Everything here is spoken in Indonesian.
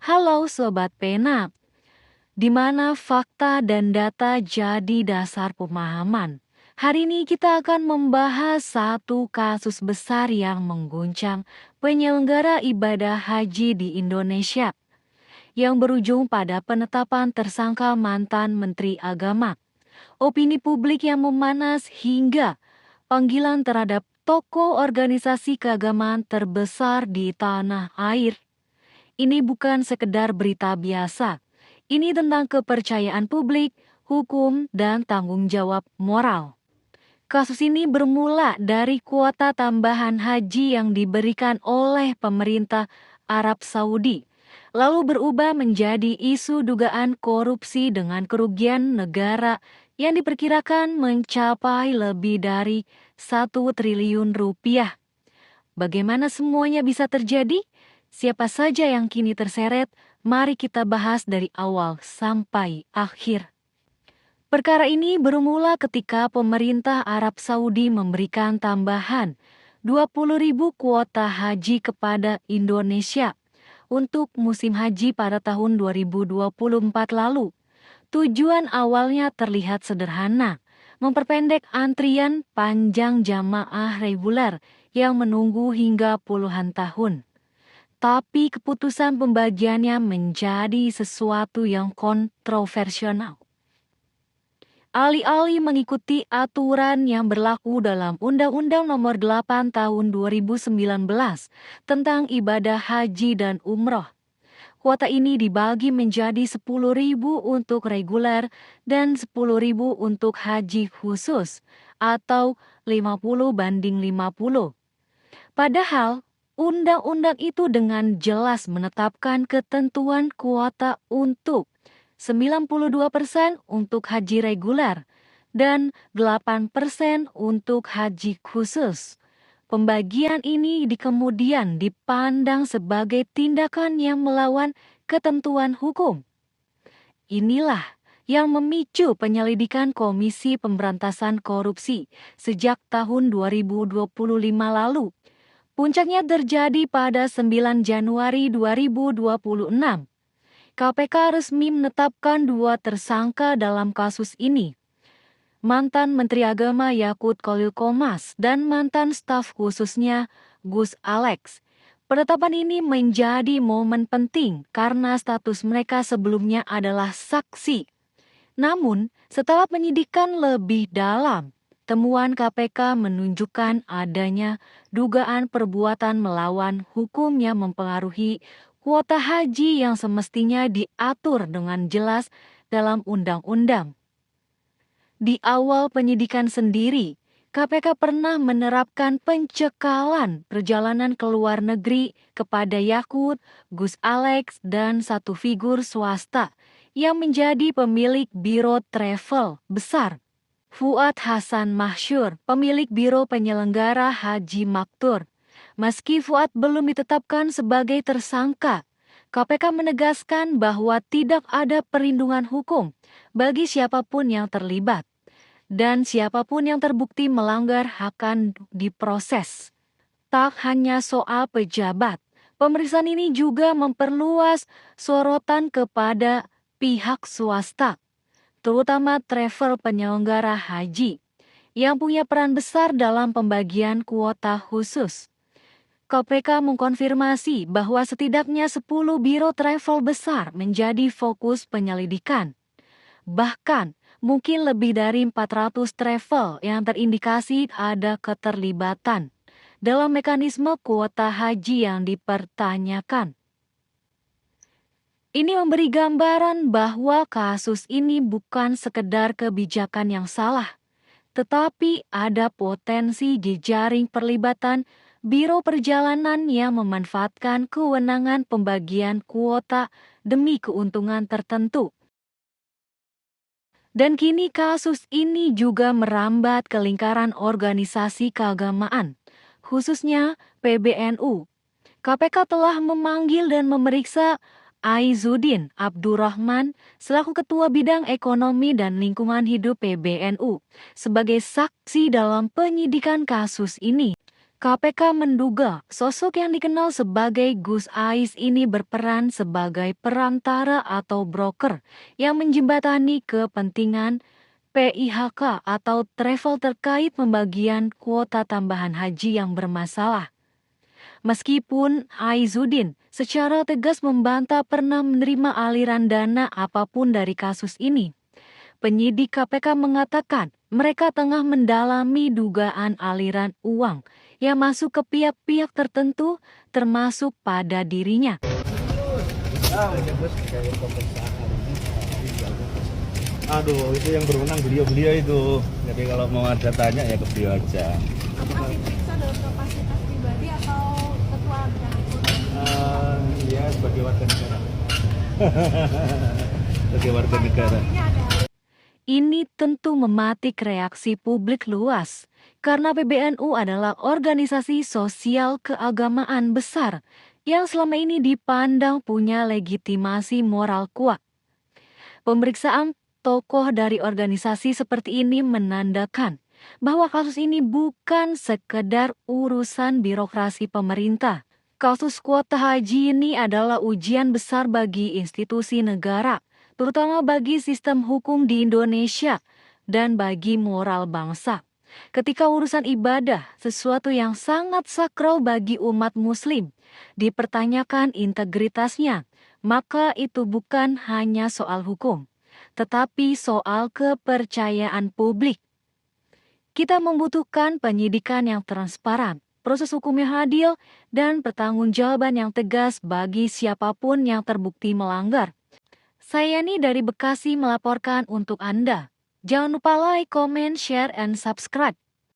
Halo Sobat Pena, di mana fakta dan data jadi dasar pemahaman. Hari ini kita akan membahas satu kasus besar yang mengguncang penyelenggara ibadah haji di Indonesia, yang berujung pada penetapan tersangka mantan Menteri Agama. Opini publik yang memanas hingga panggilan terhadap tokoh organisasi keagamaan terbesar di tanah air. Ini bukan sekedar berita biasa. Ini tentang kepercayaan publik, hukum, dan tanggung jawab moral. Kasus ini bermula dari kuota tambahan haji yang diberikan oleh pemerintah Arab Saudi, lalu berubah menjadi isu dugaan korupsi dengan kerugian negara yang diperkirakan mencapai lebih dari 1 triliun rupiah. Bagaimana semuanya bisa terjadi? Siapa saja yang kini terseret? Mari kita bahas dari awal sampai akhir. Perkara ini bermula ketika pemerintah Arab Saudi memberikan tambahan 20.000 kuota haji kepada Indonesia untuk musim haji pada tahun 2024 lalu. Tujuan awalnya terlihat sederhana, memperpendek antrian panjang jamaah reguler yang menunggu hingga puluhan tahun. Tapi keputusan pembagiannya menjadi sesuatu yang kontroversial. Alih-alih mengikuti aturan yang berlaku dalam Undang-Undang Nomor 8 Tahun 2019 tentang ibadah haji dan umroh, kuota ini dibagi menjadi 10.000 untuk reguler dan 10.000 untuk haji khusus atau 50/50. Padahal, undang-undang itu dengan jelas menetapkan ketentuan kuota untuk 92% untuk haji reguler dan 8% untuk haji khusus. Pembagian ini kemudian dipandang sebagai tindakan yang melawan ketentuan hukum. Inilah yang memicu penyelidikan Komisi Pemberantasan Korupsi sejak tahun 2025 lalu. Puncaknya terjadi pada 9 Januari 2026. KPK resmi menetapkan 2 tersangka dalam kasus ini. Mantan Menteri Agama Yakut Khalil Qomas dan mantan staf khususnya Gus Alex. Penetapan ini menjadi momen penting karena status mereka sebelumnya adalah saksi. Namun, setelah penyidikan lebih dalam, temuan KPK menunjukkan adanya dugaan perbuatan melawan hukum yang mempengaruhi kuota haji yang semestinya diatur dengan jelas dalam undang-undang. Di awal penyidikan sendiri, KPK pernah menerapkan pencekalan perjalanan ke luar negeri kepada Yakut, Gus Alex, dan satu figur swasta yang menjadi pemilik biro travel besar. Fuad Hasan Mahsyur, pemilik biro penyelenggara Haji Maktur. Meski Fuad belum ditetapkan sebagai tersangka, KPK menegaskan bahwa tidak ada perlindungan hukum bagi siapapun yang terlibat. Dan siapapun yang terbukti melanggar akan diproses. Tak hanya soal pejabat, pemeriksaan ini juga memperluas sorotan kepada pihak swasta, terutama travel penyelenggara haji, yang punya peran besar dalam pembagian kuota khusus. KPK mengkonfirmasi bahwa setidaknya 10 biro travel besar menjadi fokus penyelidikan. Bahkan, mungkin lebih dari 400 travel yang terindikasi ada keterlibatan dalam mekanisme kuota haji yang dipertanyakan. Ini memberi gambaran bahwa kasus ini bukan sekedar kebijakan yang salah, tetapi ada potensi jejaring perlibatan biro perjalanan yang memanfaatkan kewenangan pembagian kuota demi keuntungan tertentu. Dan kini kasus ini juga merambat ke lingkaran organisasi keagamaan, khususnya PBNU. KPK telah memanggil dan memeriksa Aizuddin Abdurrahman selaku Ketua Bidang Ekonomi dan Lingkungan Hidup PBNU sebagai saksi dalam penyidikan kasus ini. KPK menduga sosok yang dikenal sebagai Gus Ais ini berperan sebagai perantara atau broker yang menjembatani kepentingan PIHK atau travel terkait pembagian kuota tambahan haji yang bermasalah. Meskipun Aizuddin secara tegas membantah pernah menerima aliran dana apapun dari kasus ini, penyidik KPK mengatakan mereka tengah mendalami dugaan aliran uang yang masuk ke pihak-pihak tertentu termasuk pada dirinya. Aduh, itu yang berwenang beliau-beliau itu. Jadi kalau mau ada tanya ya ke beliau aja. Apakah diperiksa dalam kapasitas pribadi atau ketua bidang? Ya sebagai warga negara. Sebagai warga negara. Ini tentu mematik reaksi publik luas, karena PBNU adalah organisasi sosial keagamaan besar yang selama ini dipandang punya legitimasi moral kuat. Pemeriksaan tokoh dari organisasi seperti ini menandakan bahwa kasus ini bukan sekedar urusan birokrasi pemerintah. Kasus kuota haji ini adalah ujian besar bagi institusi negara, terutama bagi sistem hukum di Indonesia dan bagi moral bangsa. Ketika urusan ibadah, sesuatu yang sangat sakral bagi umat muslim, dipertanyakan integritasnya, maka itu bukan hanya soal hukum, tetapi soal kepercayaan publik. Kita membutuhkan penyidikan yang transparan, proses hukum yang adil, dan pertanggungjawaban yang tegas bagi siapapun yang terbukti melanggar. Saya Yani dari Bekasi melaporkan untuk Anda. Jangan lupa like, comment, share, and subscribe.